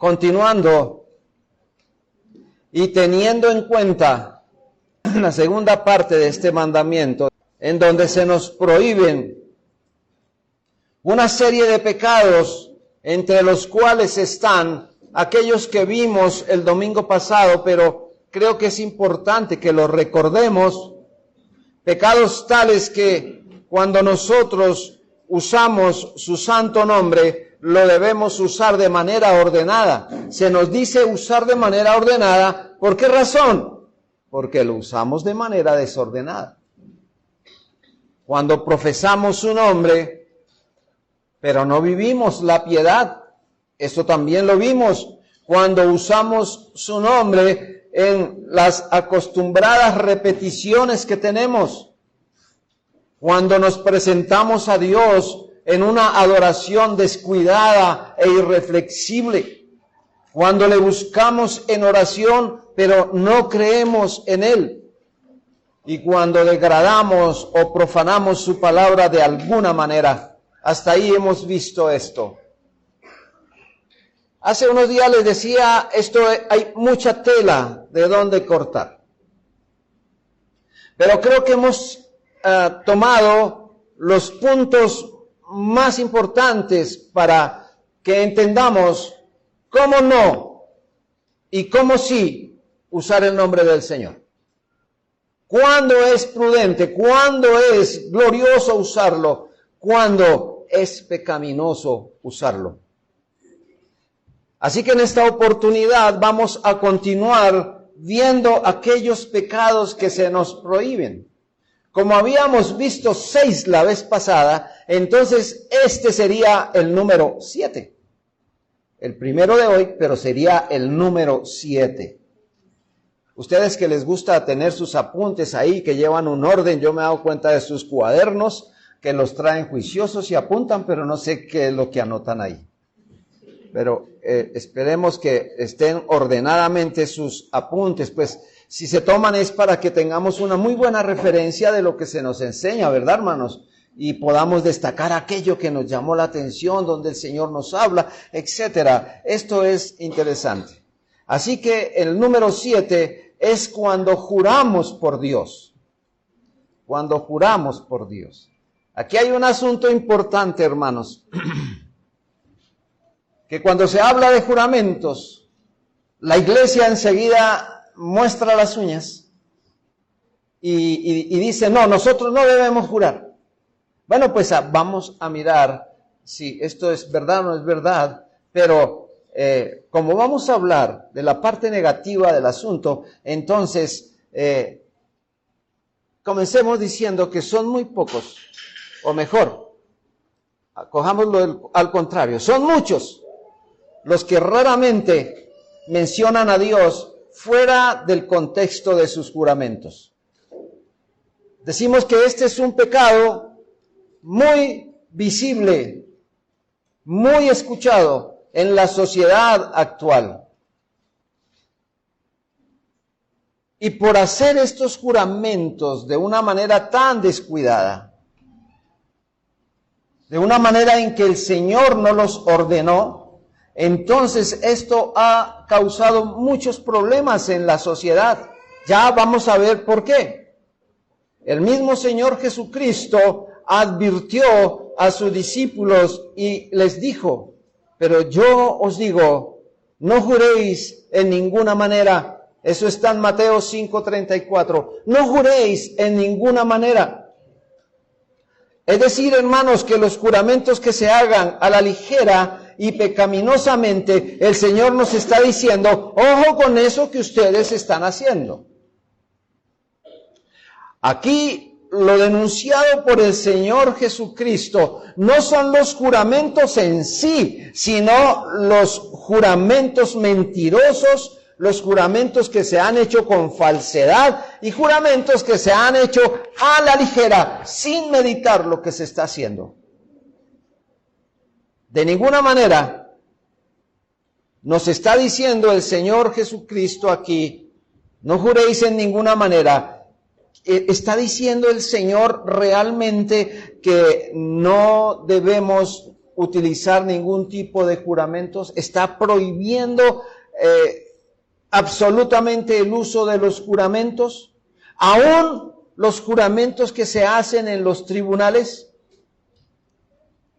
Continuando y teniendo en cuenta la segunda parte de este mandamiento, en donde se nos prohíben una serie de pecados, entre los cuales están aquellos que vimos el domingo pasado, pero creo que es importante que los recordemos, pecados tales que cuando nosotros usamos su santo nombre, lo debemos usar de manera ordenada. Se nos dice usar de manera ordenada, ¿por qué razón? Porque lo usamos de manera desordenada. Cuando profesamos su nombre, pero no vivimos la piedad, eso también lo vimos. Cuando usamos su nombre en las acostumbradas repeticiones que tenemos, cuando nos presentamos a Dios en una adoración descuidada e irreflexible, cuando le buscamos en oración, pero no creemos en Él, y cuando degradamos o profanamos su palabra de alguna manera. Hasta ahí hemos visto esto. Hace unos días les decía, hay mucha tela de dónde cortar. Pero creo que hemos tomado los puntos más importantes para que entendamos cómo no y cómo sí usar el nombre del Señor. ¿Cuándo es prudente? ¿Cuándo es glorioso usarlo? ¿Cuándo es pecaminoso usarlo? Así que en esta oportunidad vamos a continuar viendo aquellos pecados que se nos prohíben. Como habíamos visto 6 la vez pasada, entonces este sería el número 7. El primero de hoy, pero sería el número 7. Ustedes que les gusta tener sus apuntes ahí, que llevan un orden, yo me he dado cuenta de sus cuadernos, que los traen juiciosos y apuntan, pero no sé qué es lo que anotan ahí. Pero esperemos que estén ordenadamente sus apuntes, pues si se toman es para que tengamos una muy buena referencia de lo que se nos enseña, ¿verdad, hermanos? Y podamos destacar aquello que nos llamó la atención, donde el Señor nos habla, etcétera. Esto es interesante. Así que el número 7 es cuando juramos por Dios. Cuando juramos por Dios. Aquí hay un asunto importante, hermanos, que cuando se habla de juramentos, la iglesia enseguida muestra las uñas y dice, no, nosotros no debemos jurar. Bueno, pues vamos a mirar si esto es verdad o no es verdad, pero como vamos a hablar de la parte negativa del asunto, entonces comencemos diciendo que son muy pocos. O mejor, cojámoslo al contrario, son muchos los que raramente mencionan a Dios fuera del contexto de sus juramentos. Decimos que este es un pecado muy visible, muy escuchado en la sociedad actual. Y por hacer estos juramentos de una manera tan descuidada, de una manera en que el Señor no los ordenó, entonces esto ha causado muchos problemas en la sociedad. Ya vamos a ver por qué. El mismo Señor Jesucristo advirtió a sus discípulos y les dijo, pero yo os digo, no juréis en ninguna manera. Eso está en Mateo 5:34. No juréis en ninguna manera. Es decir, hermanos, que los juramentos que se hagan a la ligera y pecaminosamente, el Señor nos está diciendo, ojo con eso que ustedes están haciendo. Aquí lo denunciado por el Señor Jesucristo no son los juramentos en sí, sino los juramentos mentirosos, los juramentos que se han hecho con falsedad y juramentos que se han hecho a la ligera, sin meditar lo que se está haciendo. De ninguna manera nos está diciendo el Señor Jesucristo aquí, no juréis en ninguna manera. Está diciendo el Señor realmente que no debemos utilizar ningún tipo de juramentos, está prohibiendo absolutamente el uso de los juramentos, aún los juramentos que se hacen en los tribunales.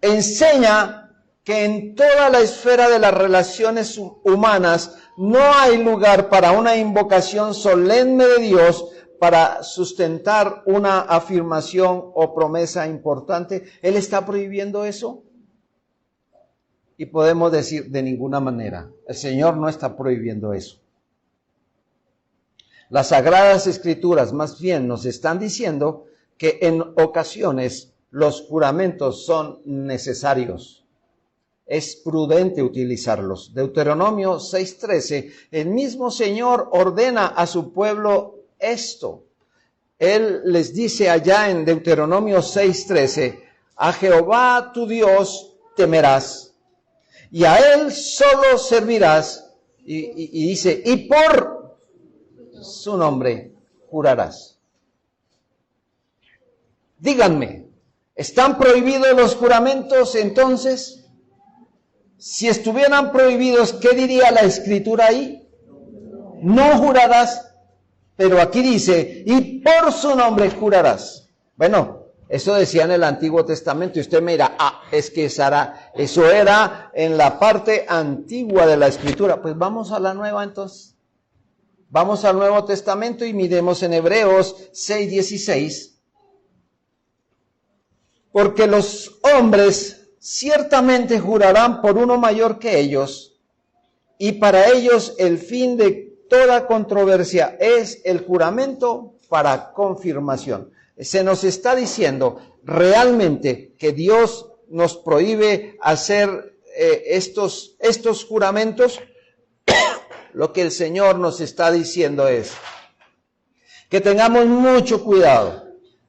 Enseña que en toda la esfera de las relaciones humanas no hay lugar para una invocación solemne de Dios para sustentar una afirmación o promesa importante. Él está prohibiendo eso. Y podemos decir, de ninguna manera, el Señor no está prohibiendo eso. Las Sagradas Escrituras más bien nos están diciendo que en ocasiones los juramentos son necesarios. Es prudente utilizarlos. Deuteronomio 6:13, el mismo Señor ordena a su pueblo esto. Él les dice allá en Deuteronomio 6:13, a Jehová tu Dios temerás, y a Él solo servirás, y dice, y por su nombre jurarás. Díganme, ¿están prohibidos los juramentos entonces? Si estuvieran prohibidos, ¿qué diría la Escritura ahí? No jurarás, pero aquí dice, y por su nombre jurarás. Bueno, eso decía en el Antiguo Testamento, y usted me dirá, es que eso era en la parte antigua de la Escritura. Pues vamos a la nueva entonces. Vamos al Nuevo Testamento y miremos en Hebreos 6:16. Porque los hombres ciertamente jurarán por uno mayor que ellos, y para ellos el fin de toda controversia es el juramento para confirmación. Se nos está diciendo realmente que Dios nos prohíbe hacer estos juramentos. Lo que el Señor nos está diciendo es que tengamos mucho cuidado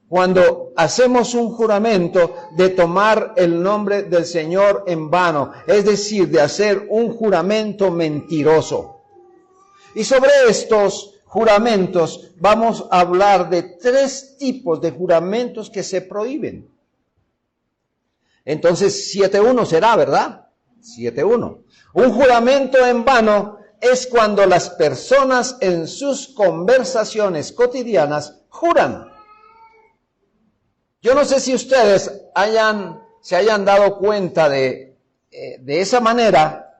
cuando hacemos un juramento de tomar el nombre del Señor en vano, es decir, de hacer un juramento mentiroso. Y sobre estos juramentos vamos a hablar de 3 tipos de juramentos que se prohíben. Entonces 7.1 será, ¿verdad? 7.1. Un juramento en vano es cuando las personas en sus conversaciones cotidianas juran. Yo no sé si ustedes se hayan dado cuenta de esa manera,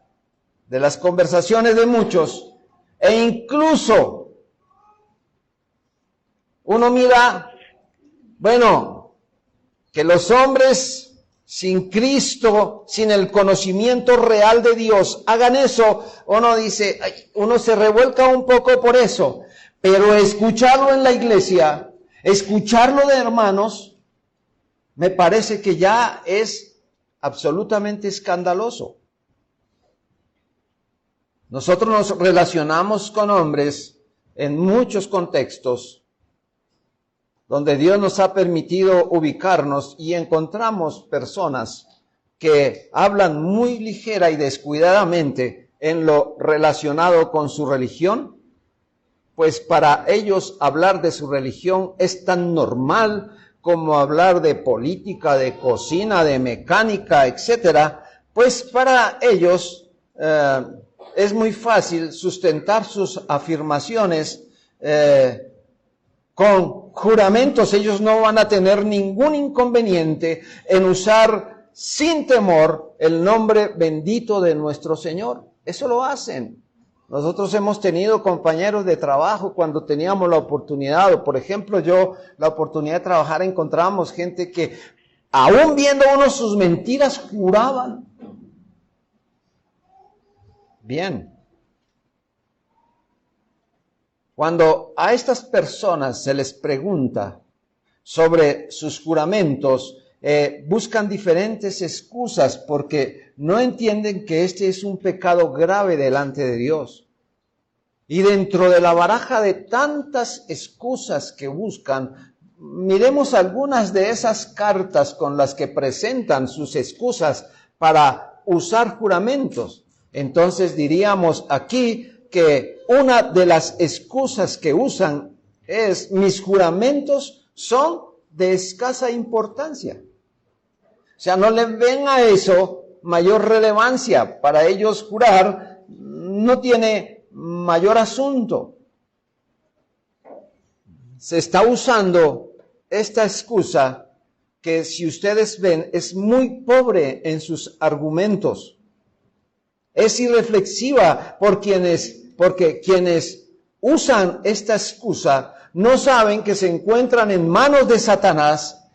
de las conversaciones de muchos, e incluso uno mira, bueno, que los hombres sin Cristo, sin el conocimiento real de Dios, hagan eso, uno dice, uno se revuelca un poco por eso, pero escucharlo en la iglesia, escucharlo de hermanos, me parece que ya es absolutamente escandaloso. Nosotros nos relacionamos con hombres en muchos contextos donde Dios nos ha permitido ubicarnos y encontramos personas que hablan muy ligera y descuidadamente en lo relacionado con su religión, pues para ellos hablar de su religión es tan normal como hablar de política, de cocina, de mecánica, etcétera. Pues para ellos es muy fácil sustentar sus afirmaciones con juramentos. Ellos no van a tener ningún inconveniente en usar sin temor el nombre bendito de nuestro Señor. Eso lo hacen. Nosotros hemos tenido compañeros de trabajo cuando teníamos la oportunidad, o por ejemplo yo la oportunidad de trabajar, encontrábamos gente que aún viendo uno sus mentiras juraban. Bien. Cuando a estas personas se les pregunta sobre sus juramentos, buscan diferentes excusas porque no entienden que este es un pecado grave delante de Dios. Y dentro de la baraja de tantas excusas que buscan, miremos algunas de esas cartas con las que presentan sus excusas para usar juramentos. Entonces diríamos aquí que una de las excusas que usan es: mis juramentos son de escasa importancia. O sea, no le ven a eso mayor relevancia. Para ellos jurar no tiene mayor asunto. Se está usando esta excusa que, si ustedes ven, es muy pobre en sus argumentos. Es irreflexiva porque quienes usan esta excusa no saben que se encuentran en manos de Satanás,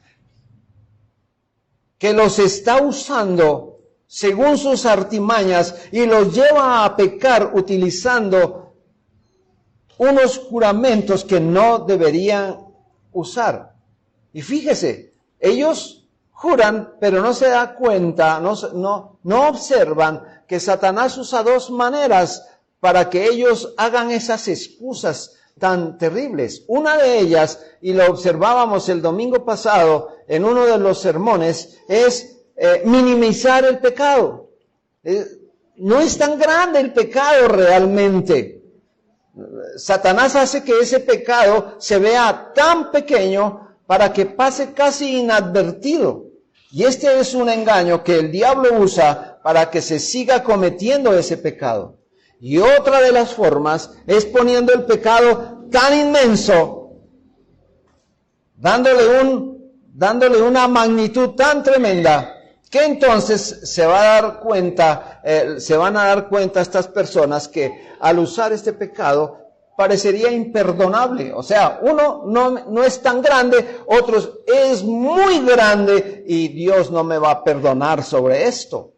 que los está usando según sus artimañas y los lleva a pecar utilizando unos juramentos que no deberían usar. Y fíjese, ellos juran, pero no se da cuenta, no observan que Satanás usa dos maneras para que ellos hagan esas excusas tan terribles. Una de ellas, y lo observábamos el domingo pasado en uno de los sermones, es minimizar el pecado. No es tan grande el pecado realmente. Satanás hace que ese pecado se vea tan pequeño para que pase casi inadvertido. Y este es un engaño que el diablo usa para que se siga cometiendo ese pecado. Y otra de las formas es poniendo el pecado tan inmenso, dándole una magnitud tan tremenda, que entonces se van a dar cuenta estas personas que al usar este pecado parecería imperdonable. O sea, uno no es tan grande, otros es muy grande y Dios no me va a perdonar sobre esto.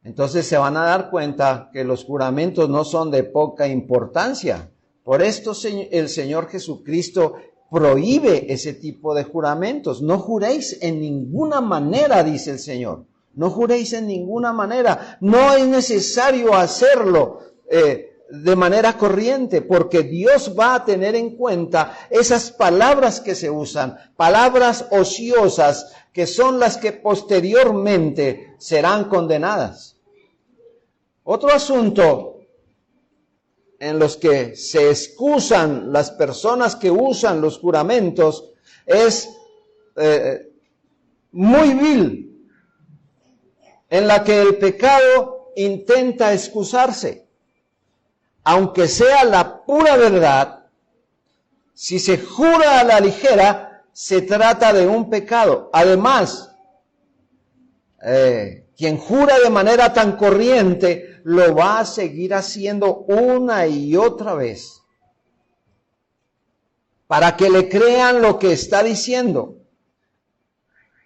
Entonces se van a dar cuenta que los juramentos no son de poca importancia. Por esto el Señor Jesucristo prohíbe ese tipo de juramentos. No juréis en ninguna manera, dice el Señor. No juréis en ninguna manera. No es necesario hacerlo de manera corriente, porque Dios va a tener en cuenta esas palabras que se usan, palabras ociosas, que son las que posteriormente serán condenadas. Otro asunto en los que se excusan las personas que usan los juramentos es muy vil, en la que el pecado intenta excusarse. Aunque sea la pura verdad, si se jura a la ligera, se trata de un pecado. Además, quien jura de manera tan corriente lo va a seguir haciendo una y otra vez para que le crean lo que está diciendo.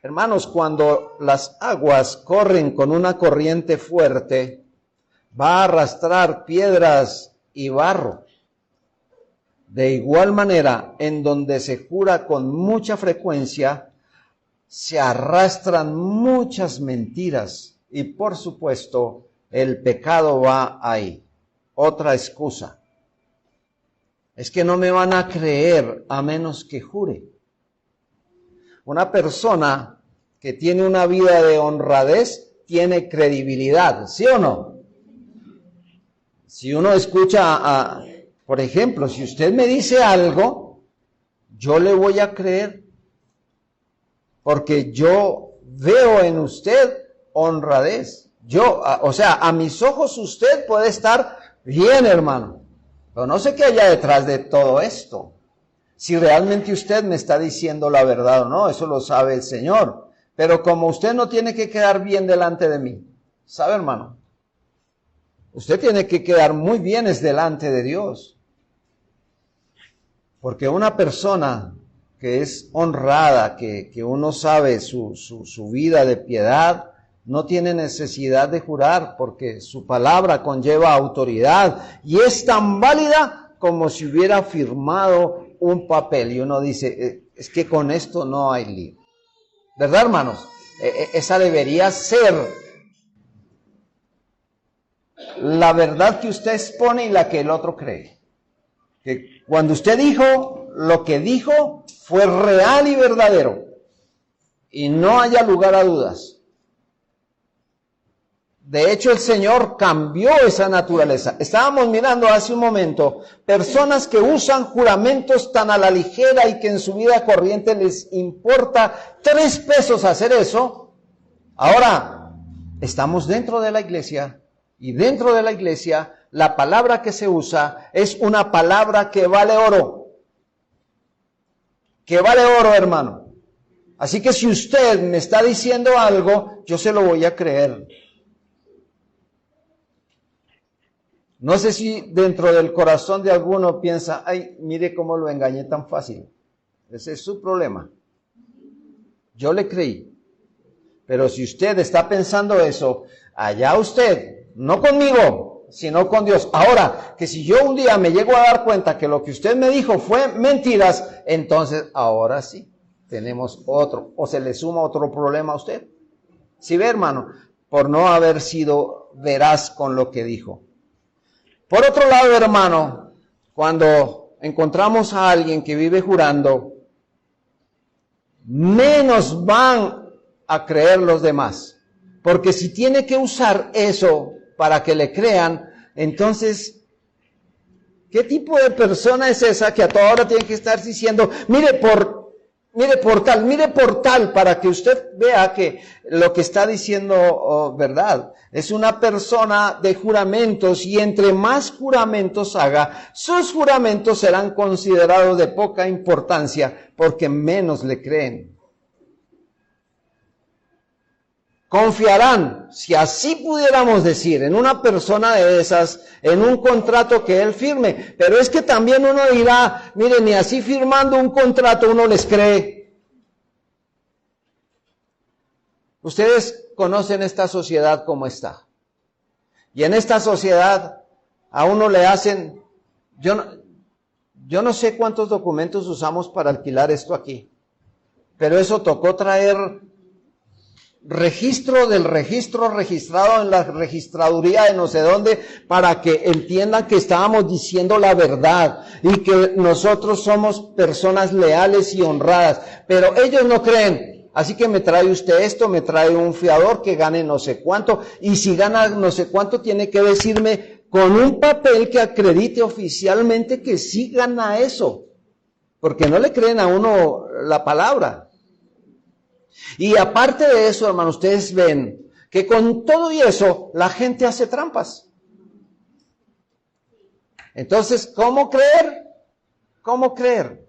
Hermanos, cuando las aguas corren con una corriente fuerte, va a arrastrar piedras y barro. De igual manera, en donde se jura con mucha frecuencia, se arrastran muchas mentiras y, por supuesto, el pecado va ahí. Otra excusa. Es que no me van a creer a menos que jure. Una persona que tiene una vida de honradez tiene credibilidad, ¿sí o no? Si uno escucha, por ejemplo, si usted me dice algo, yo le voy a creer, porque yo veo en usted honradez. A mis ojos usted puede estar bien, hermano, pero no sé qué haya detrás de todo esto. Si realmente usted me está diciendo la verdad o no, eso lo sabe el Señor. Pero como usted no tiene que quedar bien delante de mí, ¿sabe, hermano? Usted tiene que quedar muy bien delante de Dios. Porque una persona que es honrada, que uno sabe su vida de piedad, no tiene necesidad de jurar, porque su palabra conlleva autoridad y es tan válida como si hubiera firmado un papel. Y uno dice, es que con esto no hay lío. ¿Verdad, hermanos? Esa debería ser la verdad que usted expone y la que el otro cree. Que cuando usted dijo, lo que dijo fue real y verdadero y no haya lugar a dudas. De hecho, el Señor cambió esa naturaleza. Estábamos mirando hace un momento personas que usan juramentos tan a la ligera y que en su vida corriente les importa 3 pesos hacer eso. Ahora, estamos dentro de la iglesia y dentro de la iglesia la palabra que se usa es una palabra que vale oro. Que vale oro, hermano. Así que si usted me está diciendo algo, yo se lo voy a creer. No sé si dentro del corazón de alguno piensa, ay, mire cómo lo engañé tan fácil. Ese es su problema. Yo le creí. Pero si usted está pensando eso, allá usted, no conmigo, sino con Dios. Ahora, que si yo un día me llego a dar cuenta que lo que usted me dijo fue mentiras, entonces ahora sí, tenemos otro, o se le suma otro problema a usted. ¿Sí ve, hermano? Por no haber sido veraz con lo que dijo. Por otro lado, hermano, cuando encontramos a alguien que vive jurando, menos van a creer los demás. Porque si tiene que usar eso para que le crean, entonces, ¿qué tipo de persona es esa que a toda hora tiene que estar diciendo, mire por tal, para que usted vea que lo que está diciendo verdad? Es una persona de juramentos y entre más juramentos haga, sus juramentos serán considerados de poca importancia porque menos le creen. Confiarán, si así pudiéramos decir, en una persona de esas, en un contrato que él firme. Pero es que también uno dirá, mire, ni así firmando un contrato uno les cree. Ustedes conocen esta sociedad como está. Y en esta sociedad a uno le hacen, yo no sé cuántos documentos usamos para alquilar esto aquí. Pero eso tocó traer registro del registro registrado en la registraduría de no sé dónde para que entiendan que estábamos diciendo la verdad y que nosotros somos personas leales y honradas, pero ellos no creen. Así que me trae usted esto, me trae un fiador que gane no sé cuánto, y si gana no sé cuánto tiene que decirme con un papel que acredite oficialmente que sí gana eso, porque no le creen a uno la palabra. Y aparte de eso, hermano, ustedes ven que con todo y eso, la gente hace trampas. Entonces, ¿cómo creer? ¿Cómo creer?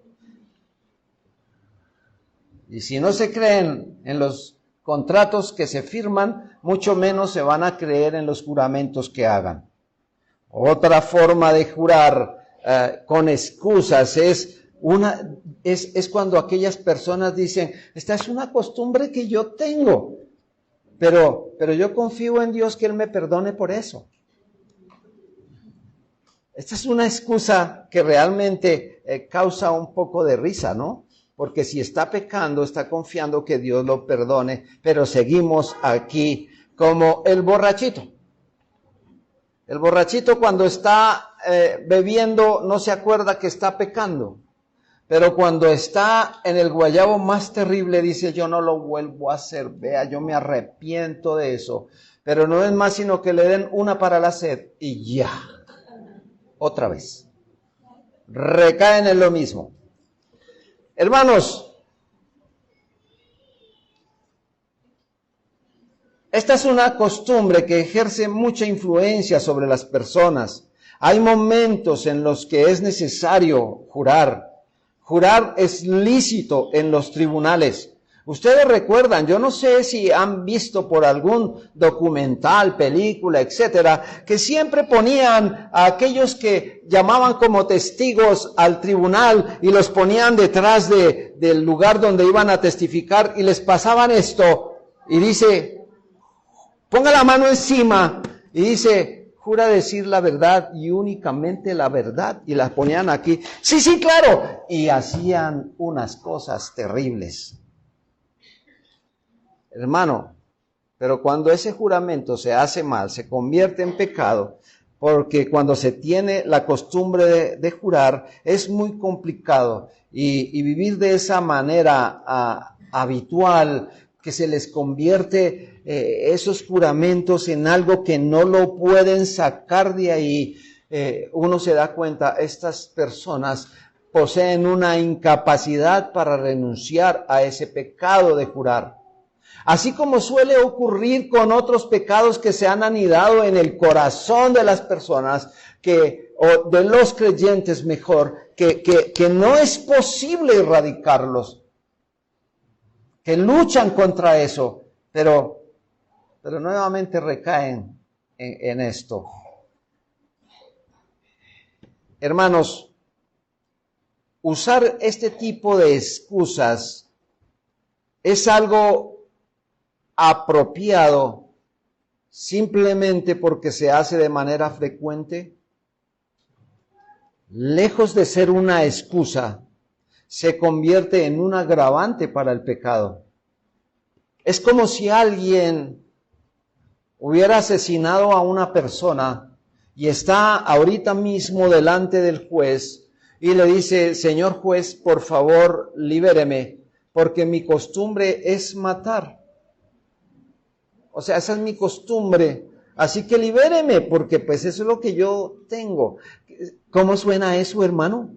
Y si no se creen en los contratos que se firman, mucho menos se van a creer en los juramentos que hagan. Otra forma de jurar con excusas es cuando aquellas personas dicen, esta es una costumbre que yo tengo, pero yo confío en Dios que Él me perdone por eso. Esta es una excusa que realmente causa un poco de risa, ¿no? Porque si está pecando, está confiando que Dios lo perdone, pero seguimos aquí como el borrachito. El borrachito cuando está bebiendo no se acuerda que está pecando. Pero cuando está en el guayabo más terrible, dice, yo no lo vuelvo a hacer, vea, yo me arrepiento de eso. Pero no es más sino que le den una para la sed y ya, otra vez. Recaen en lo mismo. Hermanos, esta es una costumbre que ejerce mucha influencia sobre las personas. Hay momentos en los que es necesario jurar. Jurar es lícito en los tribunales. Ustedes recuerdan, yo no sé si han visto por algún documental, película, etcétera, que siempre ponían a aquellos que llamaban como testigos al tribunal y los ponían detrás del lugar donde iban a testificar y les pasaban esto y dice, ponga la mano encima y dice, jura decir la verdad y únicamente la verdad. Y las ponían aquí. Sí, claro. Y hacían unas cosas terribles. Hermano, pero cuando ese juramento se hace mal, se convierte en pecado, porque cuando se tiene la costumbre de jurar, es muy complicado. Y vivir de esa manera habitual, que se les convierte esos juramentos en algo que no lo pueden sacar de ahí, uno se da cuenta, estas personas poseen una incapacidad para renunciar a ese pecado de jurar. Así como suele ocurrir con otros pecados que se han anidado en el corazón de las personas, o de los creyentes mejor, que no es posible erradicarlos, que luchan contra eso, pero nuevamente recaen en esto. Hermanos, usar este tipo de excusas es algo apropiado simplemente porque se hace de manera frecuente. Lejos de ser una excusa, se convierte en un agravante para el pecado. Es como si alguien hubiera asesinado a una persona y está ahorita mismo delante del juez y le dice: señor juez, por favor, libéreme, porque mi costumbre es matar. O sea, esa es mi costumbre, así que libéreme, porque pues eso es lo que yo tengo. ¿Cómo suena eso, hermano?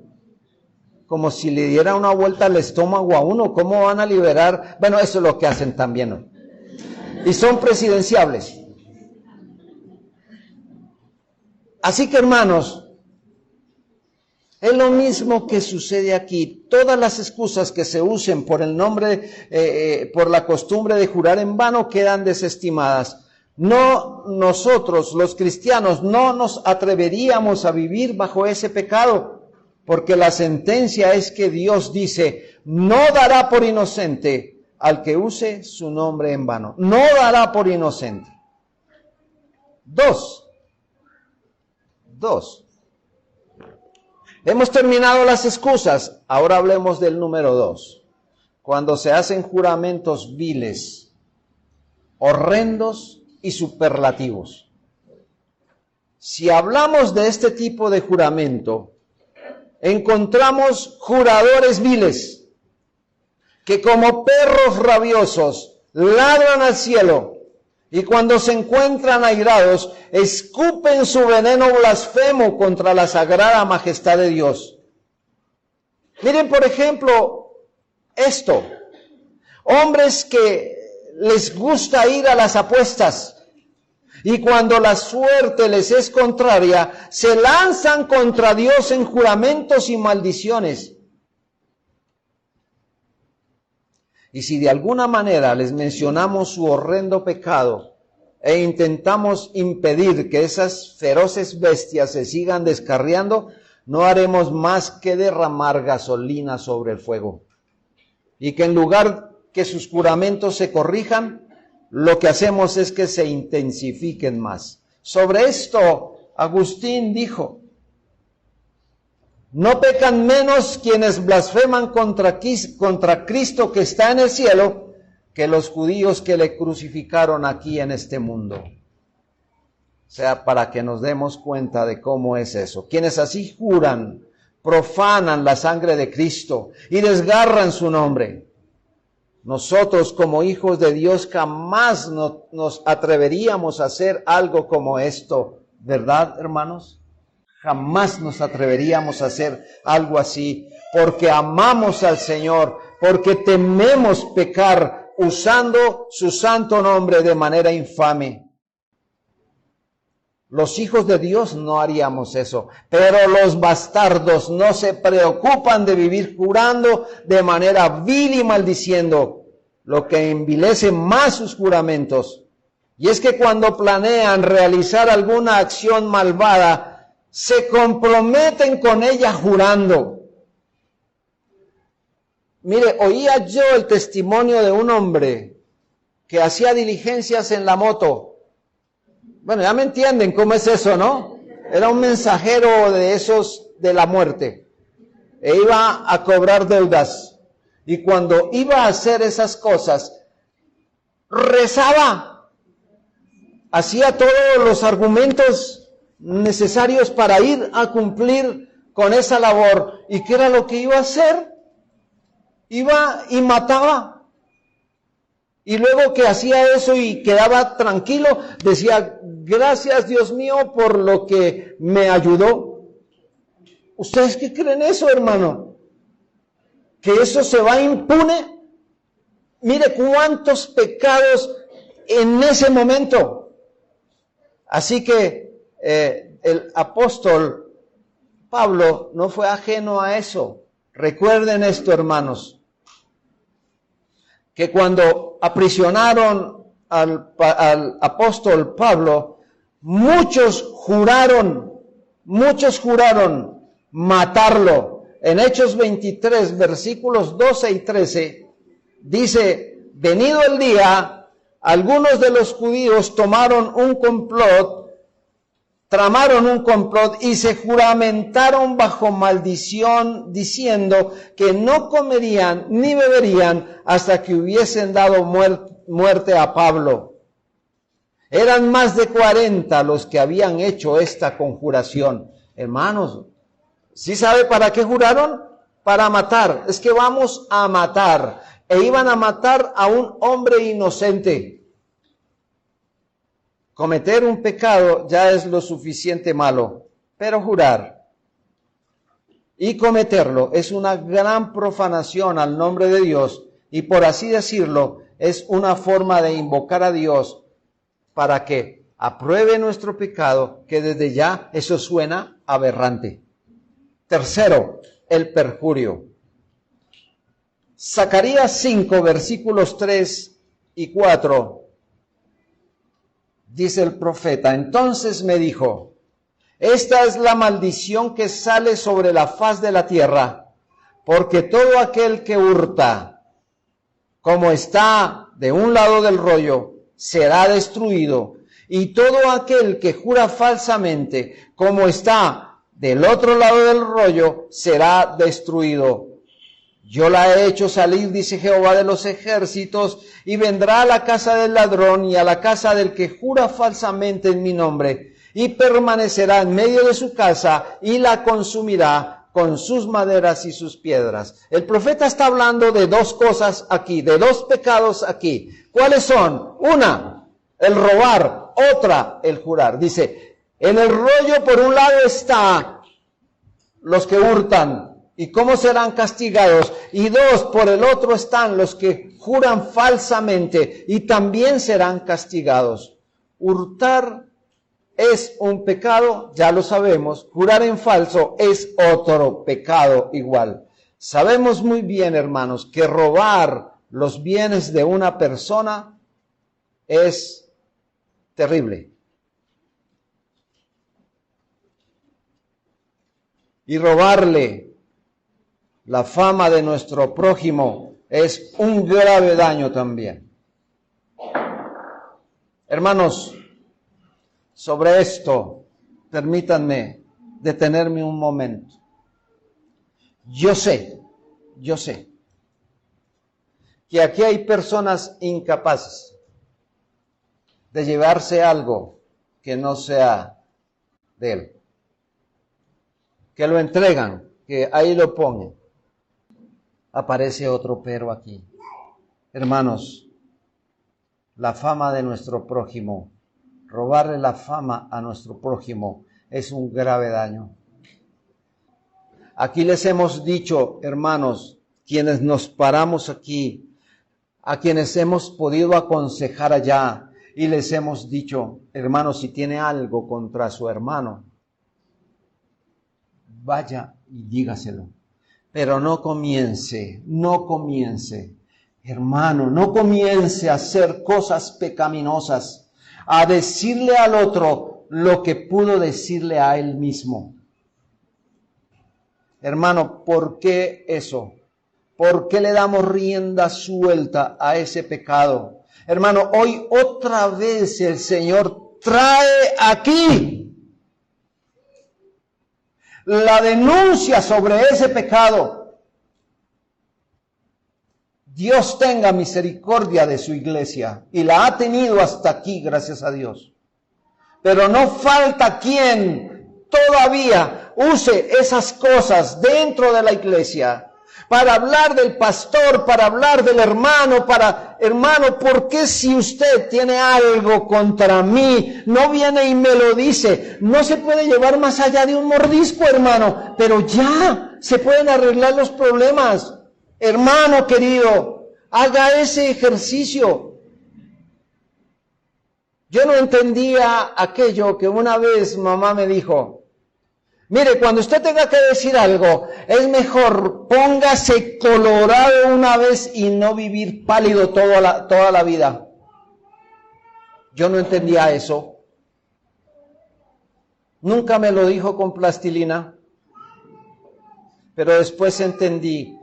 Como si le diera una vuelta al estómago a uno. ¿Cómo van a liberar? Bueno, eso es lo que hacen también, ¿no? Y son presidenciables. Así que, hermanos, es lo mismo que sucede aquí. Todas las excusas que se usen por el nombre, por la costumbre de jurar en vano, quedan desestimadas. No, nosotros, los cristianos, no nos atreveríamos a vivir bajo ese pecado, porque la sentencia es que Dios dice: no dará por inocente al que use su nombre en vano. No dará por inocente. Dos. Hemos terminado las excusas, ahora hablemos del número 2. Cuando se hacen juramentos viles, horrendos y superlativos. Si hablamos de este tipo de juramento, encontramos juradores viles que como perros rabiosos ladran al cielo y cuando se encuentran airados escupen su veneno blasfemo contra la sagrada majestad de Dios. Miren, por ejemplo, esto. Hombres que les gusta ir a las apuestas y cuando la suerte les es contraria, se lanzan contra Dios en juramentos y maldiciones. Y si de alguna manera les mencionamos su horrendo pecado e intentamos impedir que esas feroces bestias se sigan descarriando, no haremos más que derramar gasolina sobre el fuego. Y que en lugar que sus juramentos se corrijan, lo que hacemos es que se intensifiquen más. Sobre esto, Agustín dijo: no pecan menos quienes blasfeman contra Cristo que está en el cielo que los judíos que le crucificaron aquí en este mundo. O sea, para que nos demos cuenta de cómo es eso. Quienes así juran, profanan la sangre de Cristo y desgarran su nombre. Nosotros como hijos de Dios jamás nos atreveríamos a hacer algo como esto, ¿verdad, hermanos? Jamás nos atreveríamos a hacer algo así, porque amamos al Señor, porque tememos pecar usando su santo nombre de manera infame. Los hijos de Dios no haríamos eso, pero los bastardos no se preocupan de vivir jurando de manera vil y maldiciendo, lo que envilece más sus juramentos. Y es que cuando planean realizar alguna acción malvada, se comprometen con ella jurando. Mire, oía yo el testimonio de un hombre que hacía diligencias en la moto. Bueno, ya me entienden cómo es eso, ¿no? Era un mensajero de esos de la muerte. E iba a cobrar deudas. Y cuando iba a hacer esas cosas, rezaba. Hacía todos los argumentos necesarios para ir a cumplir con esa labor. ¿Y qué era lo que iba a hacer? Iba y mataba. Y luego que hacía eso y quedaba tranquilo, decía: gracias Dios mío por lo que me ayudó. ¿Ustedes qué creen eso, hermano? ¿Que eso se va impune? Mire cuántos pecados en ese momento. Así que el apóstol Pablo no fue ajeno a eso. Recuerden esto, hermanos, que cuando aprisionaron al apóstol Pablo, muchos juraron matarlo. En Hechos 23, versículos 12 y 13, dice, venido el día, algunos de los judíos tramaron un complot y se juramentaron bajo maldición, diciendo que no comerían ni beberían hasta que hubiesen dado muerte a Pablo. Eran más de 40 los que habían hecho esta conjuración. Hermanos, ¿sí sabe para qué juraron? Para matar. Es que vamos a matar. E iban a matar a un hombre inocente. Cometer un pecado ya es lo suficiente malo, pero jurar y cometerlo es una gran profanación al nombre de Dios y, por así decirlo, es una forma de invocar a Dios para que apruebe nuestro pecado, que desde ya eso suena aberrante. Tercero, el perjurio. Zacarías 5, versículos 3 y 4. Dice el profeta, entonces me dijo, esta es la maldición que sale sobre la faz de la tierra, porque todo aquel que hurta, como está de un lado del rollo, será destruido, y todo aquel que jura falsamente, como está del otro lado del rollo, será destruido. Yo la he hecho salir, dice Jehová de los ejércitos, y vendrá a la casa del ladrón y a la casa del que jura falsamente en mi nombre, y permanecerá en medio de su casa y la consumirá con sus maderas y sus piedras. El profeta está hablando de dos cosas aquí, de dos pecados aquí. ¿Cuáles son? Una, el robar, otra, el jurar. Dice, en el rollo por un lado está los que hurtan, ¿y cómo serán castigados? Y dos, por el otro están los que juran falsamente y también serán castigados. Hurtar es un pecado, ya lo sabemos. Jurar en falso es otro pecado igual. Sabemos muy bien, hermanos, que robar los bienes de una persona es terrible. Y robarle la fama de nuestro prójimo es un grave daño también. Hermanos, sobre esto, permítanme detenerme un momento. Yo sé que aquí hay personas incapaces de llevarse algo que no sea de él, que lo entregan, que ahí lo ponen. Aparece otro pero aquí. Hermanos, la fama de nuestro prójimo, robarle la fama a nuestro prójimo es un grave daño. Aquí les hemos dicho, hermanos, quienes nos paramos aquí, a quienes hemos podido aconsejar allá, y les hemos dicho, hermanos, si tiene algo contra su hermano, vaya y dígaselo. Pero no comience, hermano, no comience a hacer cosas pecaminosas, a decirle al otro lo que pudo decirle a él mismo. Hermano, ¿por qué eso? ¿Por qué le damos rienda suelta a ese pecado? Hermano, hoy otra vez el Señor trae aquí la denuncia sobre ese pecado. Dios tenga misericordia de su iglesia y la ha tenido hasta aquí, gracias a Dios. Pero no falta quien todavía use esas cosas dentro de la iglesia para hablar del pastor, para hablar del hermano, hermano, ¿por qué si usted tiene algo contra mí, no viene y me lo dice? No se puede llevar más allá de un mordisco, hermano, pero ya se pueden arreglar los problemas. Hermano querido, Haga ese ejercicio. Yo no entendía aquello que una vez mamá me dijo. Mire, cuando usted tenga que decir algo, es mejor póngase colorado una vez y no vivir pálido toda la vida. Yo no entendía eso. Nunca me lo dijo con plastilina. Pero después entendí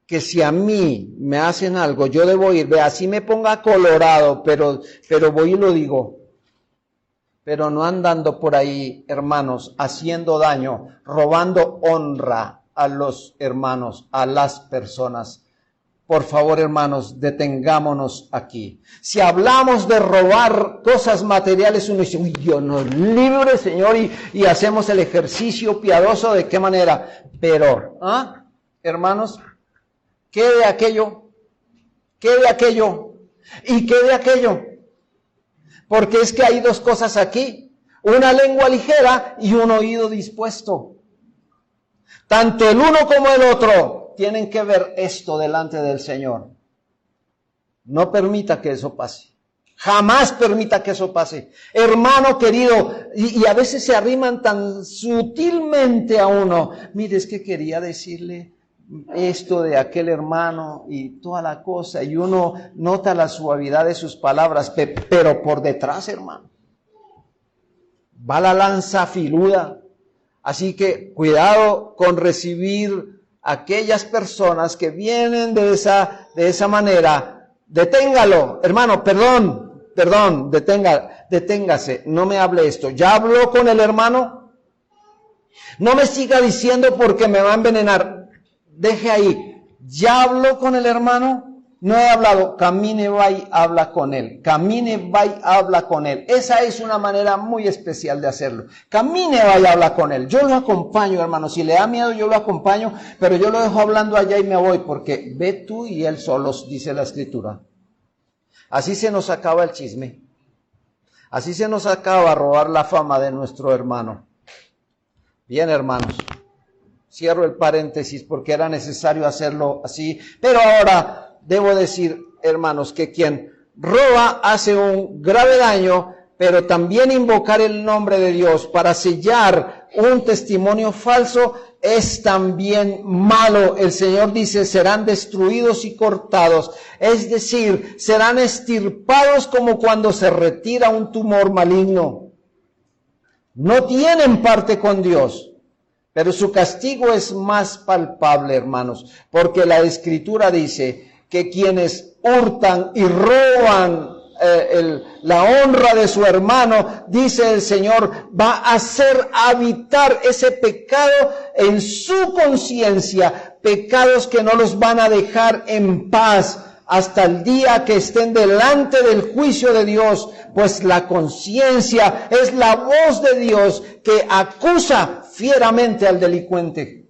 que si a mí me hacen algo, yo debo ir, vea, así me ponga colorado, pero voy y lo digo. Pero no andando por ahí, hermanos, haciendo daño, robando honra a los hermanos, a las personas. Por favor, hermanos, detengámonos aquí. Si hablamos de robar cosas materiales, uno dice, uy, Dios nos libre, Señor, y hacemos el ejercicio piadoso, ¿de qué manera? Pero, hermanos, ¿qué de aquello? ¿Qué de aquello? ¿Y qué de aquello? Porque es que hay dos cosas aquí, una lengua ligera y un oído dispuesto. Tanto el uno como el otro tienen que ver esto delante del Señor. No permita que eso pase. Jamás permita que eso pase. Hermano querido, y a veces se arriman tan sutilmente a uno. Mire, es que quería decirle esto de aquel hermano y toda la cosa, y uno nota la suavidad de sus palabras, pero por detrás, hermano, va la lanza filuda. Así que cuidado con recibir aquellas personas que vienen de esa manera. Deténgalo, hermano, perdón, deténgase, no me hable esto. ¿Ya habló con el hermano? No me siga diciendo porque me va a envenenar. Deje ahí. ¿Ya habló con el hermano? No he hablado. Camine, va y habla con él. Camine, va y habla con él. Esa es una manera muy especial de hacerlo. Camine, va y habla con él. Yo lo acompaño, hermano. Si le da miedo, yo lo acompaño, pero yo lo dejo hablando allá y me voy, porque ve tú y él solos, dice la Escritura. Así se nos acaba el chisme. Así se nos acaba robar la fama de nuestro hermano. Bien, hermanos. Cierro el paréntesis porque era necesario hacerlo así. Pero ahora debo decir, hermanos, que quien roba hace un grave daño, pero también invocar el nombre de Dios para sellar un testimonio falso es también malo. El Señor dice, serán destruidos y cortados. Es decir, serán extirpados como cuando se retira un tumor maligno. No tienen parte con Dios. Pero su castigo es más palpable, hermanos, porque la Escritura dice que quienes hurtan y roban la honra de su hermano, dice el Señor, va a hacer habitar ese pecado en su conciencia, pecados que no los van a dejar en paz hasta el día que estén delante del juicio de Dios, pues la conciencia es la voz de Dios que acusa fieramente al delincuente.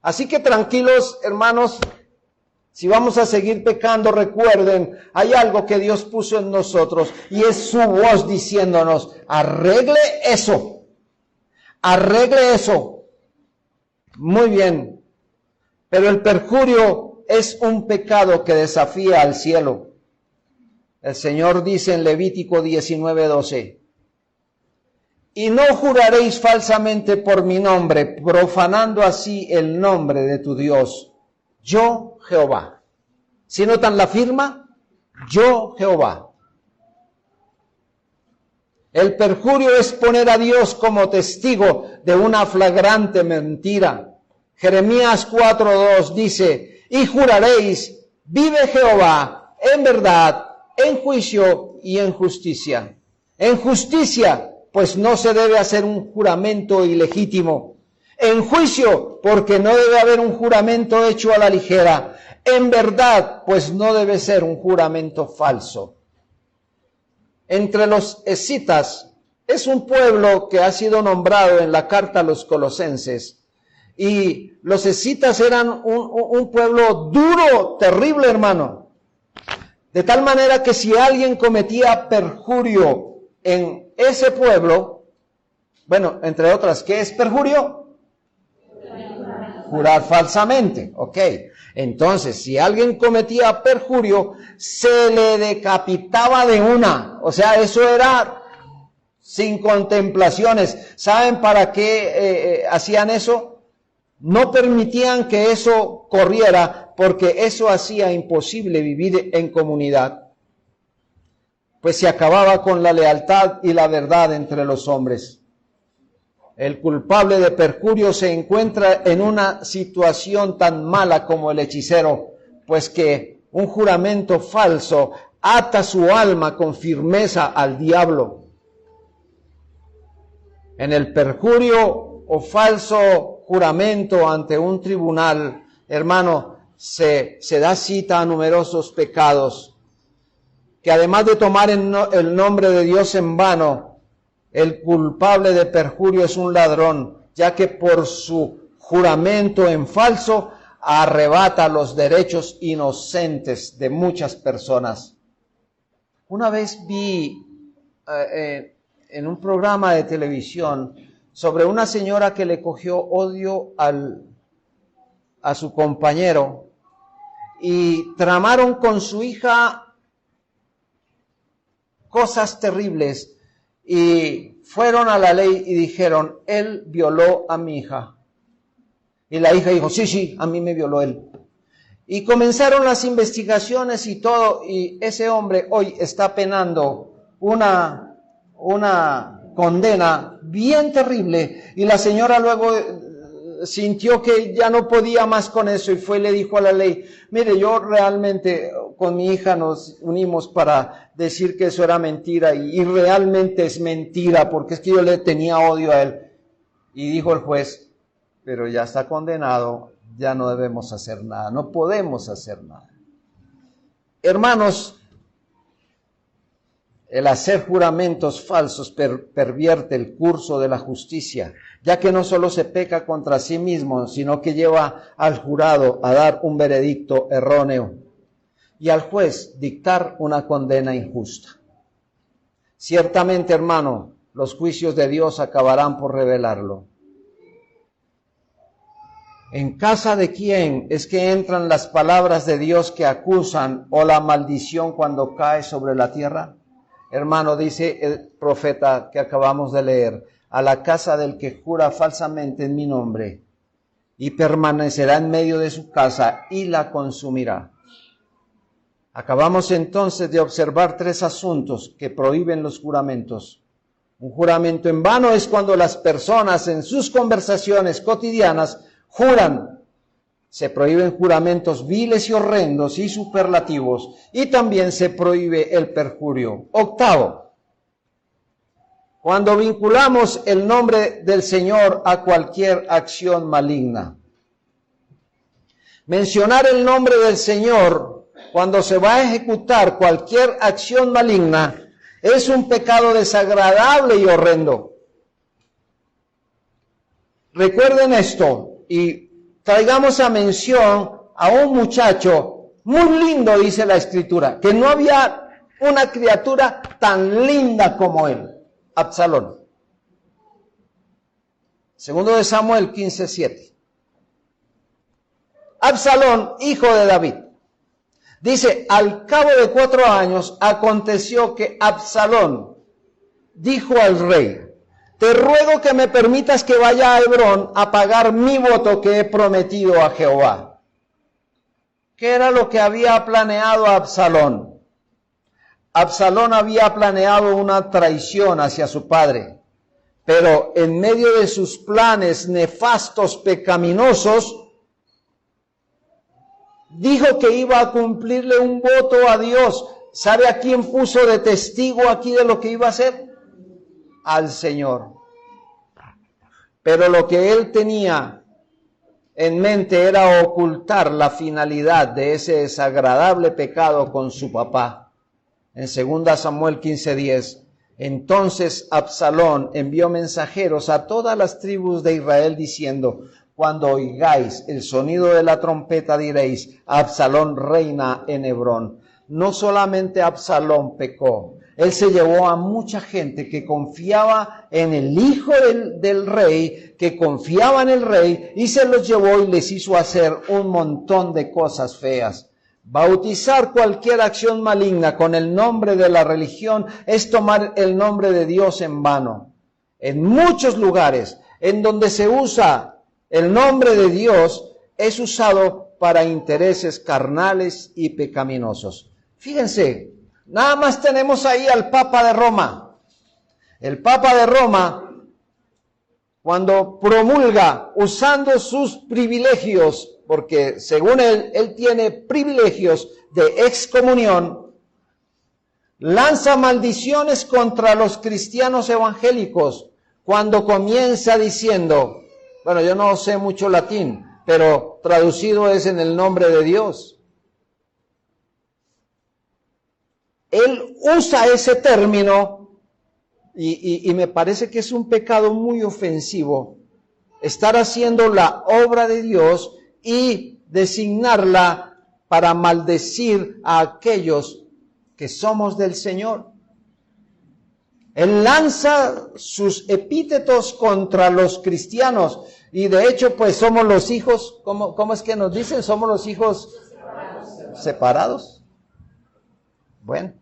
Así que tranquilos, hermanos, si vamos a seguir pecando, recuerden, hay algo que Dios puso en nosotros y es su voz diciéndonos, arregle eso. Muy bien, pero el perjurio es un pecado que desafía al cielo. El Señor dice en Levítico 19:12, y no juraréis falsamente por mi nombre, profanando así el nombre de tu Dios. Yo, Jehová. ¿Sí notan la firma? Yo, Jehová. El perjurio es poner a Dios como testigo de una flagrante mentira. Jeremías 4:2 dice, y juraréis, vive Jehová, en verdad, en juicio y en justicia. En justicia, pues no se debe hacer un juramento ilegítimo. En juicio, porque no debe haber un juramento hecho a la ligera. En verdad, pues no debe ser un juramento falso. Entre los escitas, es un pueblo que ha sido nombrado en la carta a los Colosenses. Y los escitas eran un pueblo duro, terrible, hermano. De tal manera que si alguien cometía perjurio en ese pueblo, bueno, entre otras, ¿qué es perjurio? Jurar falsamente, ok. Entonces, si alguien cometía perjurio, se le decapitaba de una. O sea, eso era sin contemplaciones. ¿Saben para qué hacían eso? No permitían que eso corriera, porque eso hacía imposible vivir en comunidad. Pues se acababa con la lealtad y la verdad entre los hombres. El culpable de perjurio se encuentra en una situación tan mala como el hechicero, pues que un juramento falso ata su alma con firmeza al diablo. En el perjurio o falso juramento ante un tribunal, hermano, se da cita a numerosos pecados, que además de tomar el nombre de Dios en vano, el culpable de perjurio es un ladrón, ya que por su juramento en falso arrebata los derechos inocentes de muchas personas. Una vez vi en un programa de televisión sobre una señora que le cogió odio a su compañero y tramaron con su hija cosas terribles. Y fueron a la ley y dijeron, él violó a mi hija. Y la hija dijo, sí, a mí me violó él. Y comenzaron las investigaciones y todo, y ese hombre hoy está penando una condena bien terrible. Y la señora luego sintió que ya no podía más con eso y fue y le dijo a la ley, mire, yo realmente con mi hija nos unimos para decir que eso era mentira y realmente es mentira porque es que yo le tenía odio a él. Y dijo el juez, pero ya está condenado, ya no debemos hacer nada, no podemos hacer nada. Hermanos, el hacer juramentos falsos pervierte el curso de la justicia, ya que no solo se peca contra sí mismo, sino que lleva al jurado a dar un veredicto erróneo y al juez dictar una condena injusta. Ciertamente, hermano, los juicios de Dios acabarán por revelarlo. ¿En casa de quién es que entran las palabras de Dios que acusan o la maldición cuando cae sobre la tierra? Hermano, dice el profeta que acabamos de leer, a la casa del que jura falsamente en mi nombre y permanecerá en medio de su casa y la consumirá. Acabamos entonces de observar 3 asuntos que prohíben los juramentos. Un juramento en vano es cuando las personas en sus conversaciones cotidianas juran. Se prohíben juramentos viles y horrendos y superlativos, y también se prohíbe el perjurio. 8, cuando vinculamos el nombre del Señor a cualquier acción maligna. Mencionar el nombre del Señor cuando se va a ejecutar cualquier acción maligna es un pecado desagradable y horrendo. Recuerden esto y traigamos a mención a un muchacho muy lindo, dice la Escritura, que no había una criatura tan linda como él, Absalón. Segundo de Samuel 15:7. Absalón, hijo de David. Dice, al cabo de 4 años aconteció que Absalón dijo al rey, te ruego que me permitas que vaya a Hebrón a pagar mi voto que he prometido a Jehová. ¿Qué era lo que había planeado Absalón? Absalón había planeado una traición hacia su padre, pero en medio de sus planes nefastos, pecaminosos, dijo que iba a cumplirle un voto a Dios. ¿Sabe a quién puso de testigo aquí de lo que iba a hacer? Al Señor. Pero lo que él tenía en mente era ocultar la finalidad de ese desagradable pecado con su papá. En 2 Samuel 15:10, entonces Absalón envió mensajeros a todas las tribus de Israel diciendo, cuando oigáis el sonido de la trompeta diréis, Absalón reina en Hebrón. No solamente Absalón pecó, Él se llevó a mucha gente que confiaba en el hijo del rey, que confiaba en el rey, y se los llevó y les hizo hacer un montón de cosas feas. Bautizar cualquier acción maligna con el nombre de la religión es tomar el nombre de Dios en vano. En muchos lugares en donde se usa el nombre de Dios, es usado para intereses carnales y pecaminosos. Fíjense, nada más tenemos ahí al Papa de Roma. El Papa de Roma, cuando promulga usando sus privilegios, porque según él tiene privilegios de excomunión, lanza maldiciones contra los cristianos evangélicos cuando comienza diciendo, bueno, yo no sé mucho latín, pero traducido es en el nombre de Dios. Él usa ese término y me parece que es un pecado muy ofensivo estar haciendo la obra de Dios y designarla para maldecir a aquellos que somos del Señor. Él lanza sus epítetos contra los cristianos y de hecho pues somos los hijos, ¿cómo es que nos dicen? Somos los hijos separados. Bueno,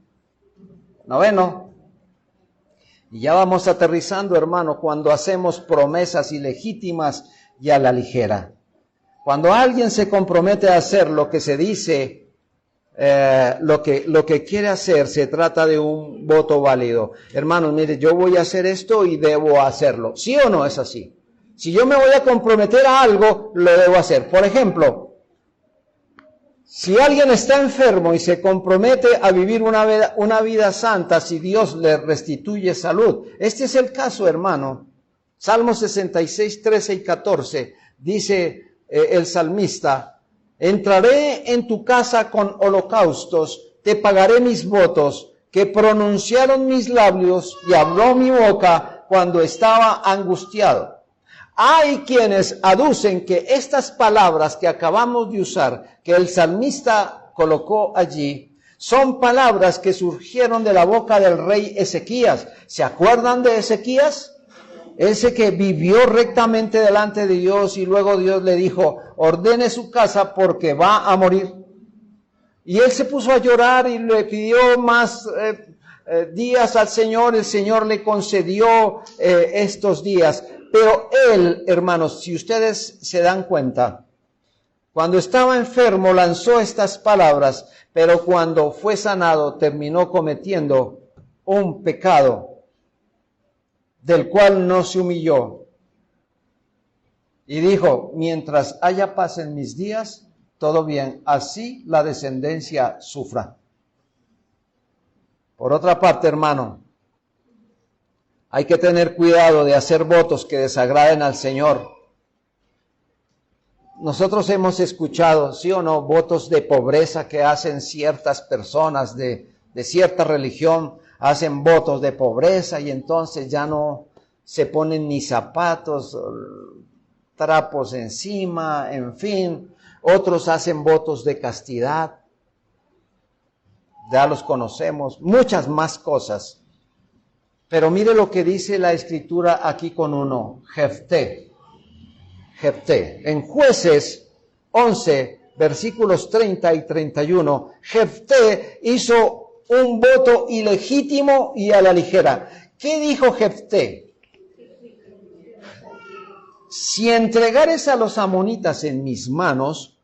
noveno. Y ya vamos aterrizando, hermano, cuando hacemos promesas ilegítimas y a la ligera. Cuando alguien se compromete a hacer lo que se dice, lo que quiere hacer, se trata de un voto válido. Hermanos, mire, yo voy a hacer esto y debo hacerlo. ¿Sí o no es así? Si yo me voy a comprometer a algo, lo debo hacer. Por ejemplo, si alguien está enfermo y se compromete a vivir una vida santa, si Dios le restituye salud. Este es el caso, hermano. Salmos 66, 13 y 14, dice el salmista, entraré en tu casa con holocaustos, te pagaré mis votos, que pronunciaron mis labios y habló mi boca cuando estaba angustiado. Hay quienes aducen que estas palabras que acabamos de usar, que el salmista colocó allí, son palabras que surgieron de la boca del rey Ezequías. ¿Se acuerdan de Ezequías? Ese que vivió rectamente delante de Dios y luego Dios le dijo, ordene su casa porque va a morir. Y él se puso a llorar y le pidió más días al Señor. El Señor le concedió estos días. Pero él, hermanos, si ustedes se dan cuenta, cuando estaba enfermo lanzó estas palabras, pero cuando fue sanado terminó cometiendo un pecado del cual no se humilló. Y dijo, mientras haya paz en mis días, todo bien, así la descendencia sufra. Por otra parte, hermano, hay que tener cuidado de hacer votos que desagraden al Señor. Nosotros hemos escuchado, sí o no, votos de pobreza que hacen ciertas personas de cierta religión, hacen votos de pobreza y entonces ya no se ponen ni zapatos, trapos encima, en fin. Otros hacen votos de castidad. Ya los conocemos, muchas más cosas. Pero mire lo que dice la Escritura aquí con uno, Jefté. En Jueces 11, versículos 30 y 31, Jefté hizo un voto ilegítimo y a la ligera. ¿Qué dijo Jefté? Si entregares a los amonitas en mis manos,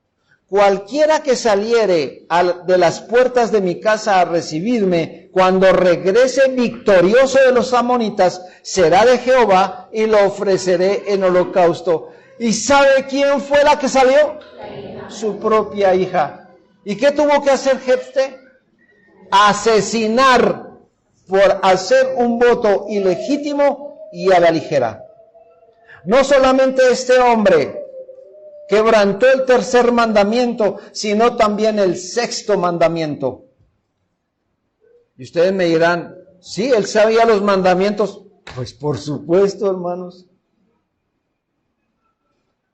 cualquiera que saliere de las puertas de mi casa a recibirme, cuando regrese victorioso de los amonitas, será de Jehová y lo ofreceré en holocausto. ¿Y sabe quién fue la que salió? Su propia hija. ¿Y qué tuvo que hacer Jefté? Asesinar por hacer un voto ilegítimo y a la ligera. No solamente este hombre quebrantó el tercer mandamiento, sino también el sexto mandamiento. Y ustedes me dirán, sí, él sabía los mandamientos. Pues por supuesto, hermanos.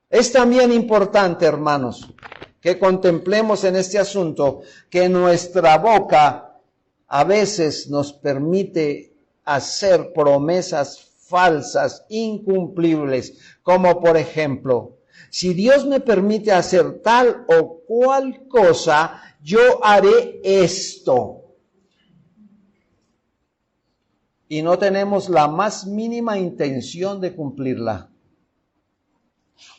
Es también importante, hermanos, que contemplemos en este asunto que nuestra boca a veces nos permite hacer promesas falsas, incumplibles, como por ejemplo, si Dios me permite hacer tal o cual cosa, yo haré esto. Y no tenemos la más mínima intención de cumplirla.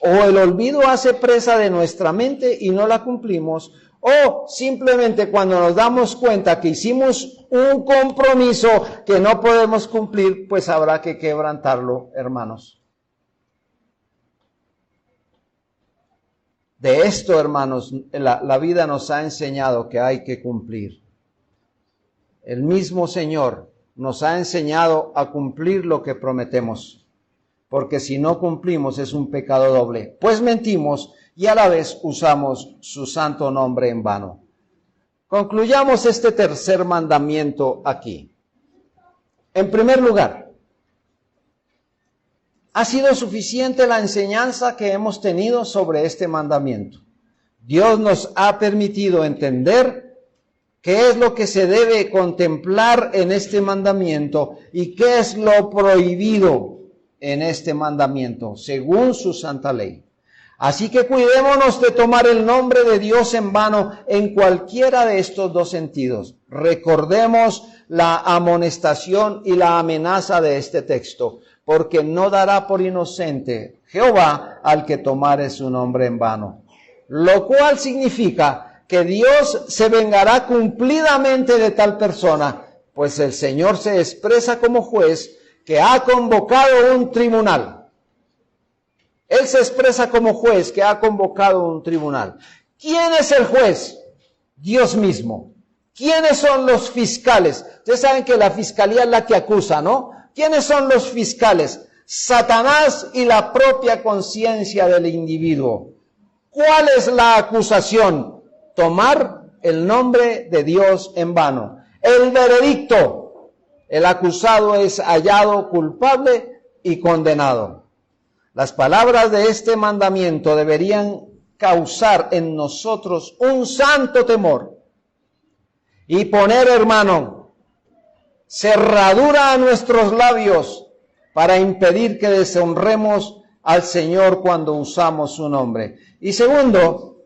O el olvido hace presa de nuestra mente y no la cumplimos, o simplemente cuando nos damos cuenta que hicimos un compromiso que no podemos cumplir, pues habrá que quebrantarlo, hermanos. De esto, hermanos, la vida nos ha enseñado que hay que cumplir. El mismo Señor nos ha enseñado a cumplir lo que prometemos, porque si no cumplimos es un pecado doble, pues mentimos y a la vez usamos su santo nombre en vano. Concluyamos este tercer mandamiento aquí. En primer lugar, ha sido suficiente la enseñanza que hemos tenido sobre este mandamiento. Dios nos ha permitido entender qué es lo que se debe contemplar en este mandamiento y qué es lo prohibido en este mandamiento, según su santa ley. Así que cuidémonos de tomar el nombre de Dios en vano en cualquiera de estos dos sentidos. Recordemos la amonestación y la amenaza de este texto, porque no dará por inocente Jehová al que tomare su nombre en vano. Lo cual significa que Dios se vengará cumplidamente de tal persona, pues el Señor se expresa como juez que ha convocado un tribunal. Él se expresa como juez que ha convocado un tribunal. ¿Quién es el juez? Dios mismo. ¿Quiénes son los fiscales? Ustedes saben que la fiscalía es la que acusa, ¿no? ¿Quiénes son los fiscales? Satanás y la propia conciencia del individuo. ¿Cuál es la acusación? Tomar el nombre de Dios en vano. El veredicto. El acusado es hallado culpable y condenado. Las palabras de este mandamiento deberían causar en nosotros un santo temor y poner, hermano, cerradura a nuestros labios para impedir que deshonremos al Señor cuando usamos su nombre. Y segundo,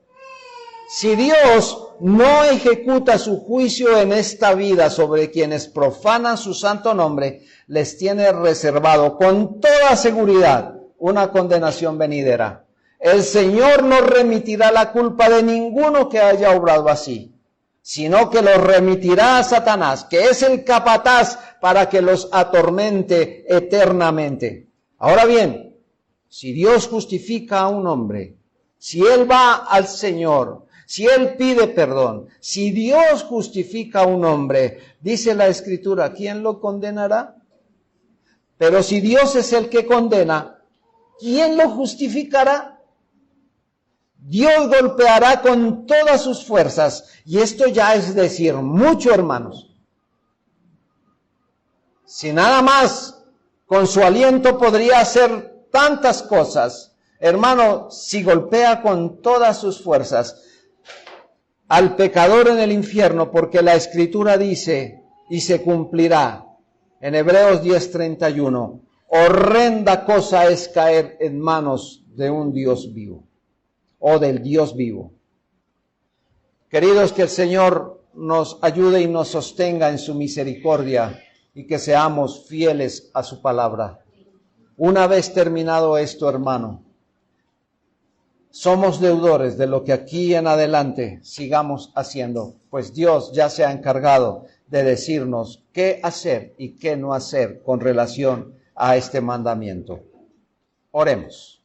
si Dios no ejecuta su juicio en esta vida sobre quienes profanan su santo nombre, les tiene reservado con toda seguridad una condenación venidera. El Señor no remitirá la culpa de ninguno que haya obrado así, sino que lo remitirá a Satanás, que es el capataz para que los atormente eternamente. Ahora bien, si Dios justifica a un hombre, si él va al Señor, si él pide perdón, si Dios justifica a un hombre, dice la Escritura, ¿quién lo condenará? Pero si Dios es el que condena, ¿quién lo justificará? Dios golpeará con todas sus fuerzas, y esto ya es decir mucho, hermanos. Si nada más con su aliento podría hacer tantas cosas, hermano, si golpea con todas sus fuerzas al pecador en el infierno, porque la Escritura dice, y se cumplirá, en Hebreos 10:31, horrenda cosa es caer en manos de un Dios vivo, o del Dios vivo. Queridos, que el Señor nos ayude y nos sostenga en su misericordia y que seamos fieles a su palabra. Una vez terminado esto, hermano, somos deudores de lo que aquí en adelante sigamos haciendo, pues Dios ya se ha encargado de decirnos qué hacer y qué no hacer con relación a este mandamiento. Oremos.